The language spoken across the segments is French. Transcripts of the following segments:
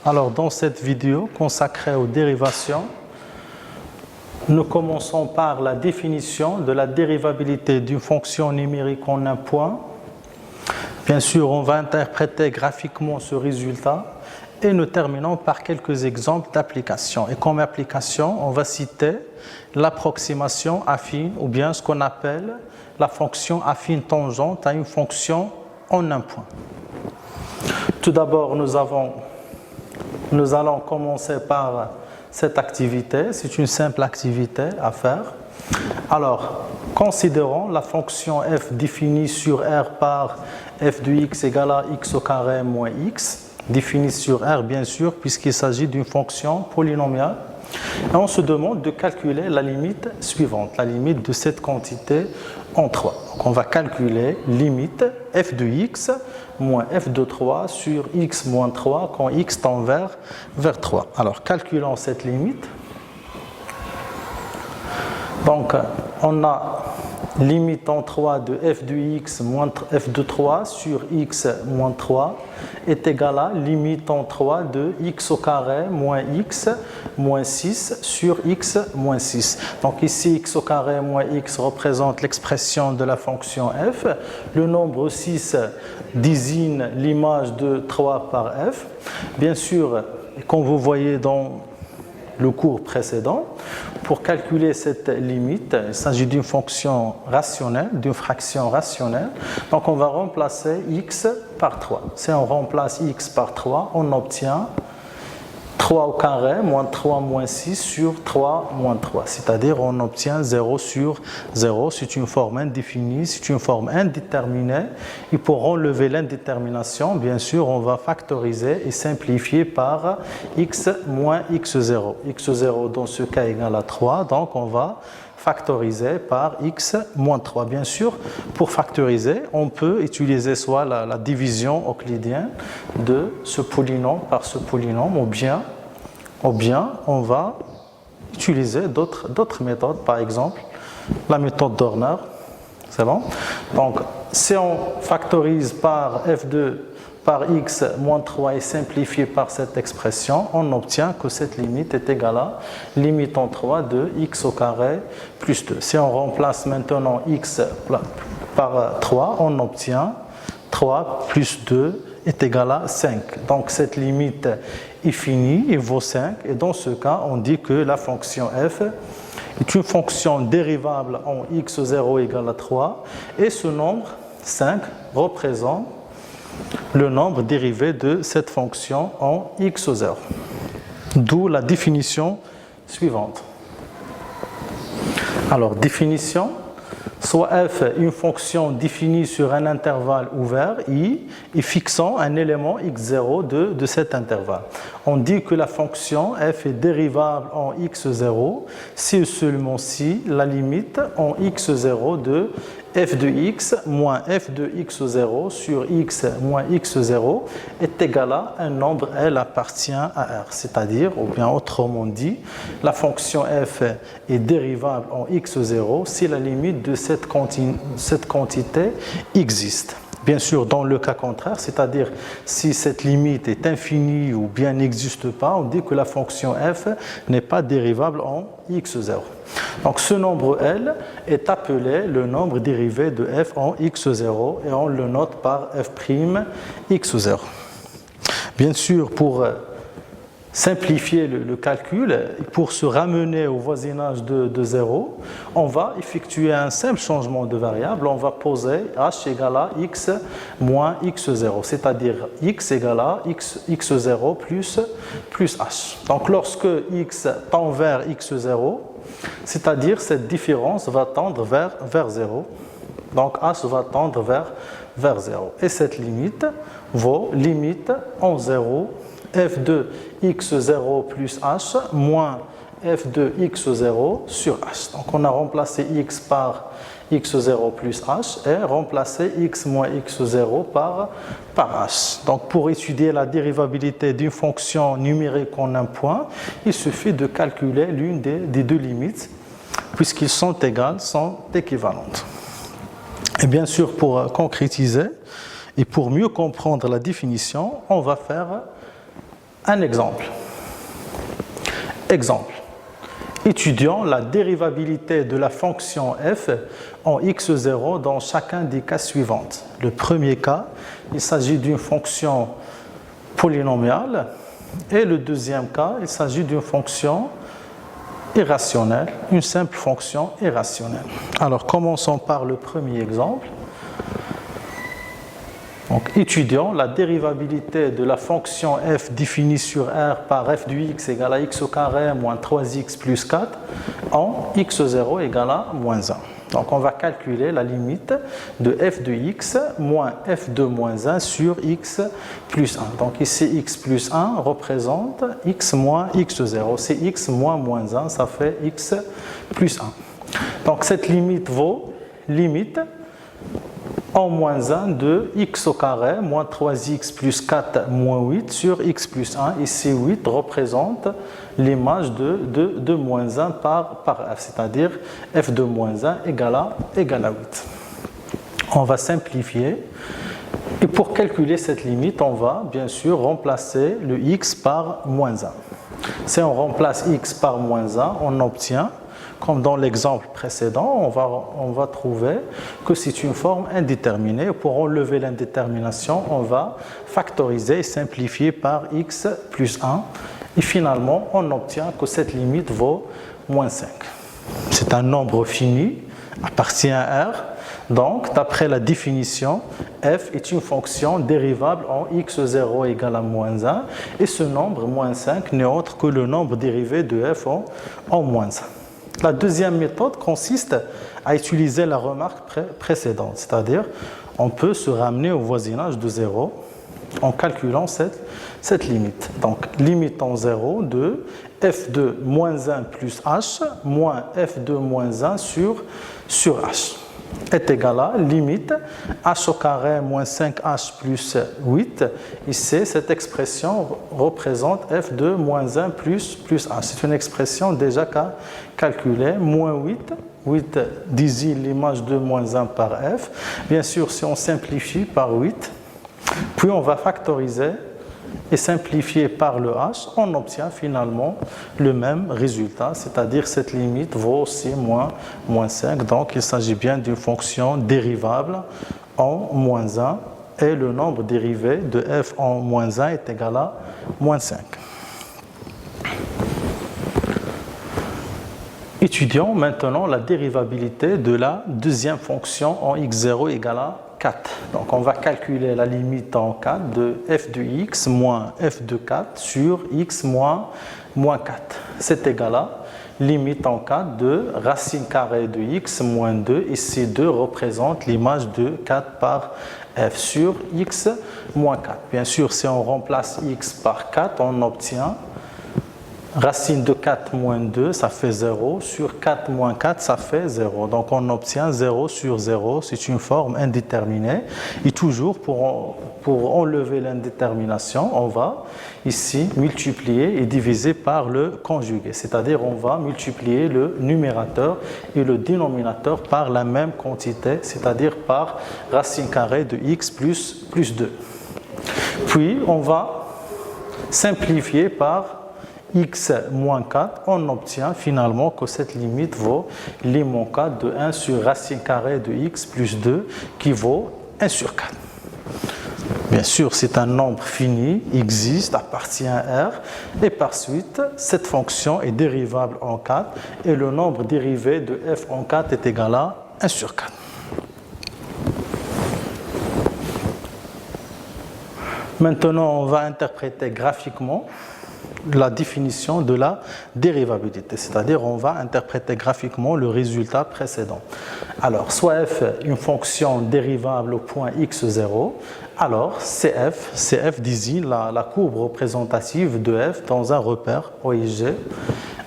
Alors, dans cette vidéo consacrée aux dérivations, nous commençons par la définition de la dérivabilité d'une fonction numérique en un point. Bien sûr, on va interpréter graphiquement ce résultat et nous terminons par quelques exemples d'application. Et comme application, on va citer l'approximation affine ou bien ce qu'on appelle la fonction affine tangente à une fonction en un point. Tout d'abord, nous allons commencer par cette activité. C'est une simple activité à faire. Alors, considérons la fonction f définie sur R par f de x égale à x au carré moins x, définie sur R bien sûr, puisqu'il s'agit d'une fonction polynomiale. Et on se demande de calculer la limite suivante, la limite de cette quantité en 3. Donc on va calculer limite f de x moins f de 3 sur x moins 3 quand x tend vers 3. Alors calculons cette limite. Donc on a limite en 3 de f de x moins f de 3 sur x moins 3 est égal à limite en 3 de x au carré moins x moins 6 sur x moins 6. Donc ici x au carré moins x représente l'expression de la fonction f. Le nombre 6 désigne l'image de 3 par f. Bien sûr, comme vous voyez dans le cours précédent, pour calculer cette limite, il s'agit d'une fonction rationnelle, d'une fraction rationnelle. Donc on va remplacer x par 3. Si on remplace x par 3, on obtient 3 au carré moins 3 moins 6 sur 3 moins 3. C'est-à-dire on obtient 0 sur 0. C'est une forme indéfinie, c'est une forme indéterminée. Et pour enlever l'indétermination, bien sûr, on va factoriser et simplifier par x moins x0. x0 dans ce cas égale à 3, donc on va factoriser par x moins 3. Bien sûr, pour factoriser, on peut utiliser soit la division euclidienne de ce polynôme par ce polynôme, ou bien on va utiliser d'autres méthodes, par exemple la méthode d'Hörner. C'est bon? Donc, si on factorise par f2 par x moins 3 et simplifié par cette expression, on obtient que cette limite est égale à limite en 3 de x au carré plus 2. Si on remplace maintenant x par 3, on obtient 3 plus 2 est égal à 5. Donc cette limite est finie, il vaut 5. Et dans ce cas, on dit que la fonction f est une fonction dérivable en x0 égale à 3. Et ce nombre 5 représente le nombre dérivé de cette fonction en x0. D'où la définition suivante. Alors, définition, soit f une fonction définie sur un intervalle ouvert I et fixant un élément x0 de cet intervalle. On dit que la fonction f est dérivable en x0 si et seulement si la limite en x0 de f de x moins f de x0 sur x moins x0 est égal à un nombre L appartient à R. C'est-à-dire, ou bien autrement dit, la fonction f est dérivable en x0 si la limite de cette quantité existe. Bien sûr, dans le cas contraire, c'est-à-dire si cette limite est infinie ou bien n'existe pas, on dit que la fonction f n'est pas dérivable en x0. Donc ce nombre L est appelé le nombre dérivé de f en x0 et on le note par f' x0. Bien sûr, pour simplifier le calcul, pour se ramener au voisinage de 0, on va effectuer un simple changement de variable. On va poser h égale à x moins x0, c'est-à-dire x égale à x0 plus h. Donc lorsque x tend vers x0, c'est-à-dire cette différence va tendre vers 0. Donc h va tendre vers 0. Et cette limite vaut limite en 0 f de x0 plus h moins f de x0 sur h. Donc on a remplacé x par x0 plus h et remplacé x moins x0 par h. Donc pour étudier la dérivabilité d'une fonction numérique en un point, il suffit de calculer l'une des deux limites puisqu'ils sont égales, sont équivalentes. Et bien sûr, pour concrétiser et pour mieux comprendre la définition, on va faire Un exemple. Exemple. Étudions la dérivabilité de la fonction f en x0 dans chacun des cas suivants. Le premier cas, il s'agit d'une fonction polynomiale et le deuxième cas, il s'agit d'une fonction irrationnelle, une simple fonction irrationnelle. Alors commençons par le premier exemple. Donc, étudions la dérivabilité de la fonction f définie sur R par f de x égale à x au carré moins 3x plus 4 en x0 égale à moins 1. Donc on va calculer la limite de f de x moins f de moins 1 sur x plus 1. Donc ici x plus 1 représente x moins x0. C'est x moins moins 1, ça fait x plus 1. Donc cette limite vaut limite en moins 1 de x au carré moins 3x plus 4 moins 8 sur x plus 1. Ici 8 représente l'image de moins 1 par f, c'est-à-dire f de moins 1 égale à 8. On va simplifier et pour calculer cette limite, on va bien sûr remplacer le x par moins 1. Si on remplace x par moins 1, on obtient, comme dans l'exemple précédent, on va trouver que c'est une forme indéterminée. Pour enlever l'indétermination, on va factoriser et simplifier par x plus 1. Et finalement, on obtient que cette limite vaut moins 5. C'est un nombre fini, appartient à R. Donc, d'après la définition, f est une fonction dérivable en x0 égale à moins 1. Et ce nombre, moins 5, n'est autre que le nombre dérivé de f en moins 1. La deuxième méthode consiste à utiliser la remarque précédente, c'est-à-dire on peut se ramener au voisinage de 0 en calculant cette limite. Donc limite en 0 de f de moins 1 plus h moins f de moins 1 sur h est égal à limite h au carré moins 5h plus 8. Ici, cette expression représente f de moins 1 plus h. C'est une expression déjà calculée. Moins 8 désigne l'image de moins 1 par f. Bien sûr, si on simplifie par 8, puis on va factoriser et simplifier par le h, on obtient finalement le même résultat, c'est-à-dire cette limite vaut aussi moins 5, donc il s'agit bien d'une fonction dérivable en moins 1 et le nombre dérivé de f en moins 1 est égal à moins 5. Étudions maintenant la dérivabilité de la deuxième fonction en x0 égale à 4. Donc on va calculer la limite en 4 de f de x moins f de 4 sur x moins 4. C'est égal à limite en 4 de racine carrée de x moins 2. Ici 2 représente l'image de 4 par f sur x moins 4. Bien sûr, si on remplace x par 4, on obtient racine de 4 moins 2, ça fait 0, sur 4 moins 4, ça fait 0. Donc on obtient 0 sur 0, c'est une forme indéterminée. Et toujours, pour enlever l'indétermination, on va ici multiplier et diviser par le conjugué. C'est-à-dire on va multiplier le numérateur et le dénominateur par la même quantité, c'est-à-dire par racine carrée de x plus 2. Puis on va simplifier par x moins 4, on obtient finalement que cette limite vaut lim 4 de 1 sur racine carrée de x plus 2 qui vaut 1 sur 4. Bien sûr, c'est un nombre fini, existe, appartient à R, et par suite, cette fonction est dérivable en 4 et le nombre dérivé de f en 4 est égal à 1 sur 4. Maintenant, on va interpréter graphiquement la définition de la dérivabilité, c'est-à-dire on va interpréter graphiquement le résultat précédent. Alors, soit f est une fonction dérivable au point x0, alors CF désigne la courbe représentative de f dans un repère OIG,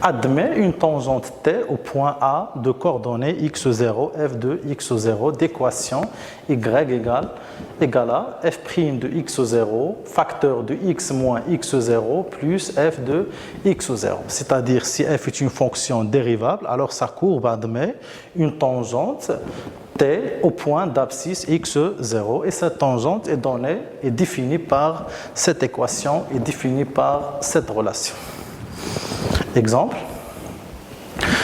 admet une tangente t au point A de coordonnées x0, f de x0 d'équation y égale à f' de x0 facteur de x moins x0 plus f de x0. C'est-à-dire si f est une fonction dérivable, alors sa courbe admet une tangente t au point d'abscisse x0 et cette tangente est donnée et définie par cette équation et définie par cette relation. Exemple.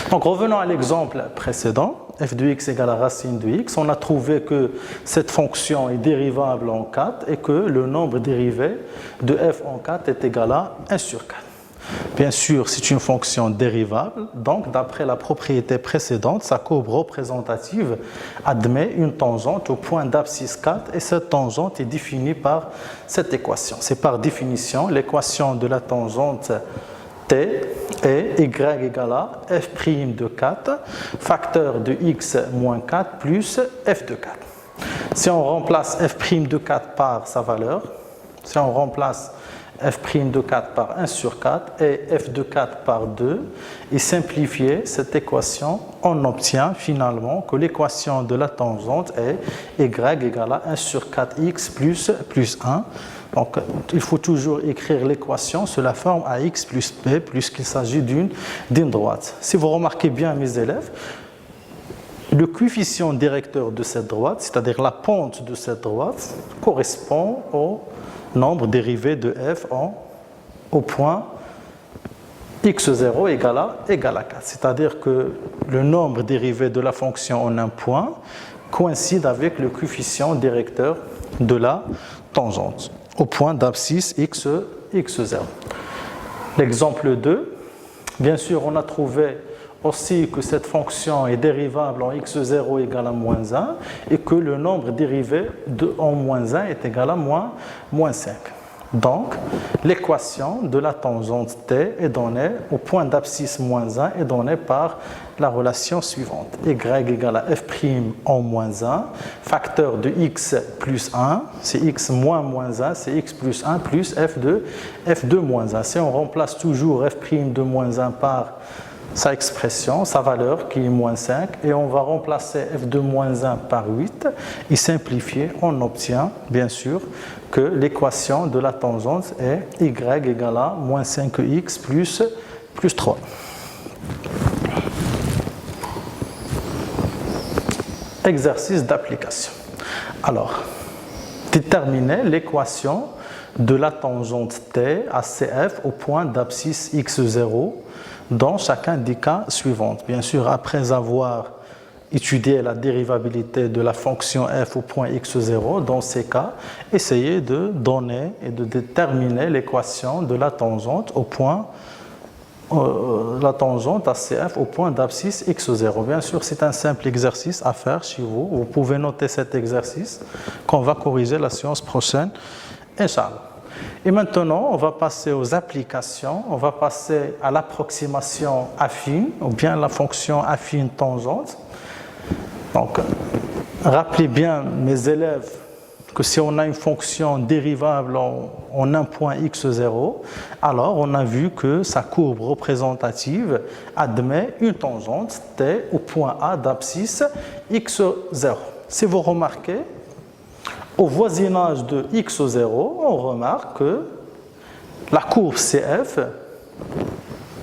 Donc revenons à l'exemple précédent. F de x égale à racine de x. On a trouvé que cette fonction est dérivable en 4 et que le nombre dérivé de f en 4 est égal à 1 sur 4. Bien sûr, c'est une fonction dérivable, donc d'après la propriété précédente, sa courbe représentative admet une tangente au point d'abscisse 4 et cette tangente est définie par cette équation. C'est par définition l'équation de la tangente t est y égale à f' de 4, facteur de x moins 4 plus f de 4. Si on remplace f' de 4 par sa valeur, si on remplace f' de 4 par 1 sur 4 et f de 4 par 2 et simplifier cette équation, on obtient finalement que l'équation de la tangente est y égale à 1 sur 4x plus 1. Donc il faut toujours écrire l'équation sous la forme ax plus b puisqu'il s'agit d'une droite. Si vous remarquez bien mes élèves, le coefficient directeur de cette droite, c'est-à-dire la pente de cette droite, correspond au nombre dérivé de f au point x0 égale à 4. C'est-à-dire que le nombre dérivé de la fonction en un point coïncide avec le coefficient directeur de la tangente au point d'abscisse x0. L'exemple 2, bien sûr, on a trouvé aussi que cette fonction est dérivable en x0 égale à moins 1 et que le nombre dérivé en moins 1 est égal à moins 5. Donc, l'équation de la tangente t est donnée au point d'abscisse moins 1 est donnée par la relation suivante. Y égale à f' en moins 1, facteur de x plus 1, c'est x moins 1, c'est x plus 1 plus f de moins 1. Si on remplace toujours f' de moins 1 par sa expression, sa valeur qui est moins 5, et on va remplacer f de moins 1 par 8 et simplifier, on obtient bien sûr que l'équation de la tangente est y égale à moins 5x plus 3. Exercice d'application. Alors, déterminer l'équation de la tangente t à cf au point d'abscisse x0 dans chacun des cas suivants. Bien sûr, après avoir étudié la dérivabilité de la fonction f au point x0, dans ces cas, essayez de donner et de déterminer l'équation de la tangente au point la tangente ACF au point d'abscisse x0. Bien sûr, c'est un simple exercice à faire chez vous. Vous pouvez noter cet exercice qu'on va corriger la séance prochaine, Inch'Allah. Et maintenant, on va passer aux applications. On va passer à l'approximation affine, ou bien la fonction affine tangente. Donc, rappelez bien, mes élèves, que si on a une fonction dérivable en un point x0, alors on a vu que sa courbe représentative admet une tangente t au point A d'abscisse x0. Si vous remarquez, au voisinage de x0, on remarque que la courbe CF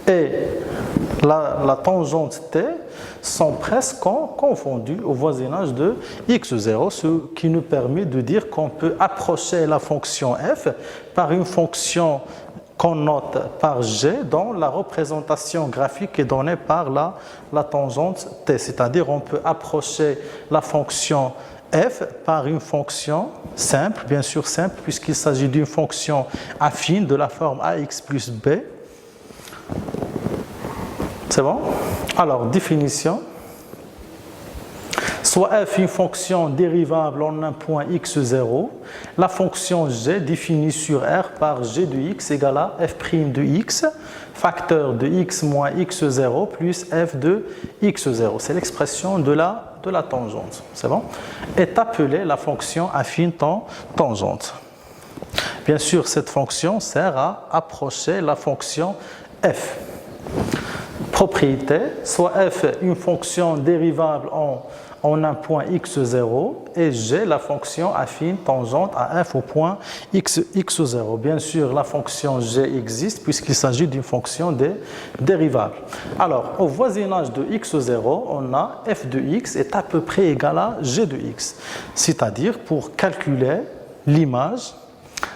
et la tangente t sont presque confondus au voisinage de x0, ce qui nous permet de dire qu'on peut approcher la fonction f par une fonction qu'on note par g dont la représentation graphique est donnée par la tangente t. C'est-à-dire on peut approcher la fonction f par une fonction simple, bien sûr simple, puisqu'il s'agit d'une fonction affine de la forme ax plus b. C'est bon? Alors, définition. Soit f une fonction dérivable en un point x0, la fonction g définie sur R par g de x égale à f' de x, facteur de x moins x0 plus f de x0. C'est l'expression de la tangente. C'est bon? Est appelée la fonction affine tangente. Bien sûr, cette fonction sert à approcher la fonction f. Propriété, soit f une fonction dérivable on a un point x0 et j'ai la fonction affine tangente à f au point x0. Bien sûr, la fonction g existe puisqu'il s'agit d'une fonction dérivable. Alors, au voisinage de x0, on a f de x est à peu près égal à g de x. C'est-à-dire, pour calculer l'image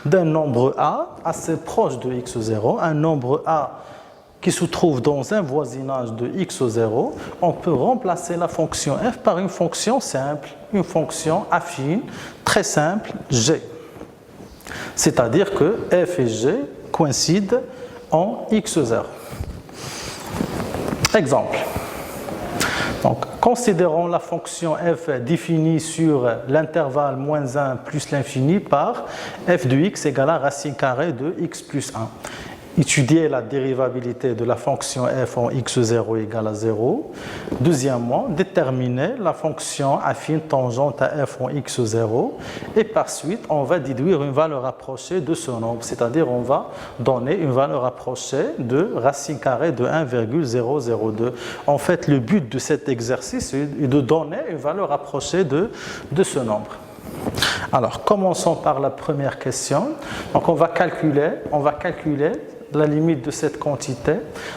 d'un nombre a assez proche de x0, un nombre a qui se trouve dans un voisinage de x0, on peut remplacer la fonction f par une fonction simple, une fonction affine, très simple, g. C'est-à-dire que f et g coïncident en x0. Exemple. Donc, considérons la fonction f définie sur l'intervalle moins 1 plus l'infini par f de x égale à racine carrée de x plus 1. Étudier la dérivabilité de la fonction f en x0 égale à 0. Deuxièmement, déterminer la fonction affine tangente à f en x0. Et par suite, on va déduire une valeur rapprochée de ce nombre, c'est-à-dire on va donner une valeur rapprochée de racine carrée de 1,002. En fait, le but de cet exercice est de donner une valeur rapprochée de ce nombre. Alors, commençons par la première question. Donc, on va calculer la limite de cette quantité.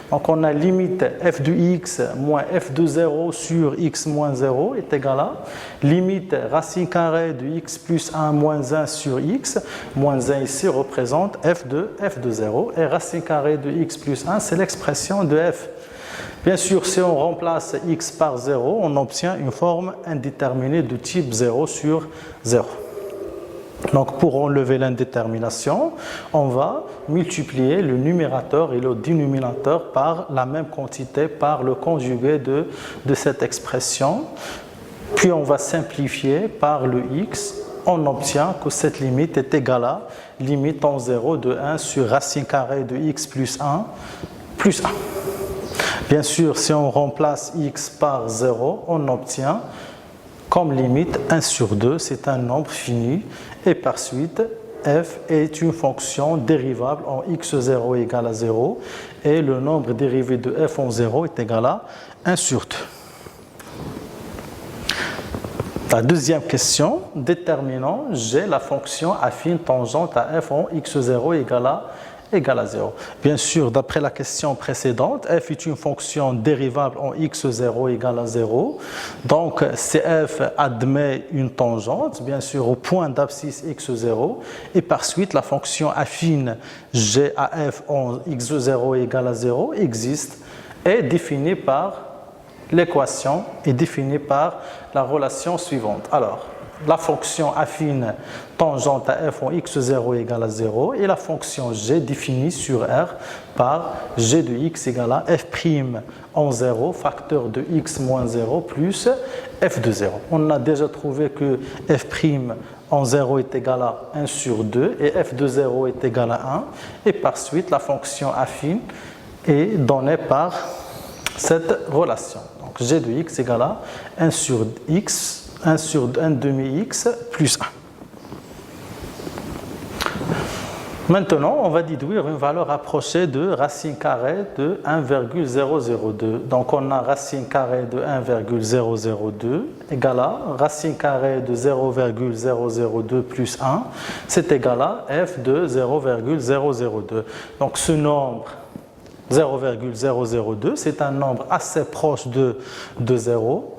Donc, on a limite f de x moins f de 0 sur x moins 0 est égal à limite racine carrée de x plus 1 moins 1 sur x. Moins 1 ici représente f de 0 et racine carrée de x plus 1, c'est l'expression de f. Bien sûr, si on remplace x par 0, on obtient une forme indéterminée de type 0 sur 0. Donc, pour enlever l'indétermination, on va multiplier le numérateur et le dénominateur par la même quantité, par le conjugué de cette expression. Puis, on va simplifier par le x. On obtient que cette limite est égale à limite en 0 de 1 sur racine carrée de x plus 1 plus 1. Bien sûr, si on remplace x par 0, on obtient comme limite 1 sur 2, c'est un nombre fini. Et par suite, f est une fonction dérivable en x0 égale à 0 et le nombre dérivé de f en 0 est égal à 1 sur 2. La deuxième question, déterminant g la fonction affine tangente à f en x0 égale à 0. Bien sûr, d'après la question précédente, f est une fonction dérivable en x0 égale à 0. Donc, CF admet une tangente, bien sûr, au point d'abscisse x0. Et par suite, la fonction affine g à f en x0 égale à 0 existe et définie par l'équation est définie par la relation suivante. Alors, la fonction affine tangente à f en x0 égale à 0 et la fonction g définie sur R par g de x égale à f' en 0, facteur de x moins 0 plus f de 0. On a déjà trouvé que f' en 0 est égal à 1 sur 2 et f de 0 est égal à 1. Et par suite, la fonction affine est donnée par cette relation. Donc g de x égale à 1 sur x 1 sur 1 demi-x plus 1. Maintenant, on va déduire une valeur rapprochée de racine carrée de 1,002. Donc, on a racine carrée de 1,002 égale à racine carrée de 0,002 plus 1. C'est égal à f de 0,002. Donc, ce nombre 0,002, c'est un nombre assez proche de 0.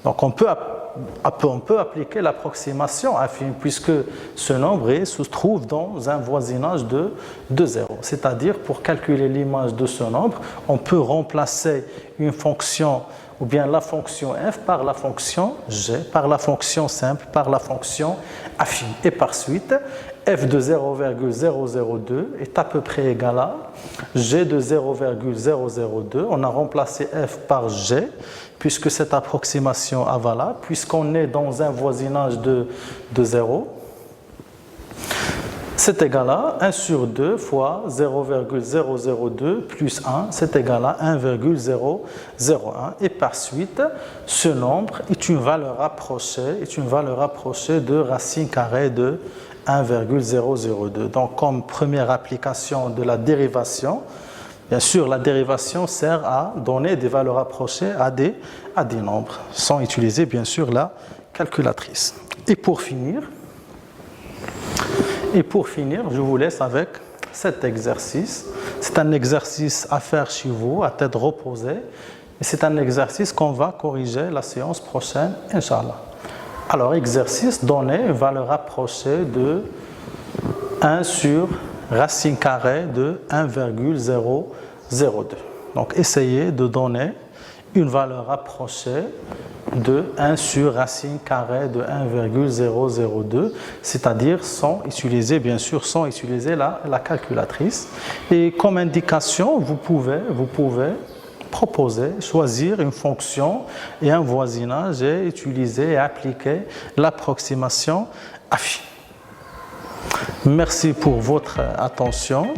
Donc, on peut appliquer l'approximation affine puisque ce nombre se trouve dans un voisinage de 0. C'est-à-dire, pour calculer l'image de ce nombre, on peut remplacer une fonction ou bien la fonction f par la fonction g, par la fonction simple, par la fonction affine. Et par suite, f de 0,002 est à peu près égal à g de 0,002. On a remplacé f par g, puisque cette approximation est valable, puisqu'on est dans un voisinage de 0. C'est égal à 1 sur 2 fois 0,002 plus 1, c'est égal à 1,001. Et par suite, ce nombre est une valeur rapprochée de racine carrée de 1,002. Donc, comme première application de la dérivation, Bien sûr, la dérivation sert à donner des valeurs approchées à des nombres, sans utiliser bien sûr la calculatrice. Et pour finir, je vous laisse avec cet exercice. C'est un exercice à faire chez vous, à tête reposée. Et c'est un exercice qu'on va corriger la séance prochaine, Inch'Allah. Alors, exercice, donner une valeur approchée de 1 sur racine carrée de 1,002. Donc, essayez de donner une valeur approchée de 1 sur racine carrée de 1,002, c'est-à-dire sans utiliser, bien sûr, sans utiliser la calculatrice. Et comme indication, vous pouvez proposer, choisir une fonction et un voisinage et utiliser et appliquer l'approximation affine. Merci pour votre attention.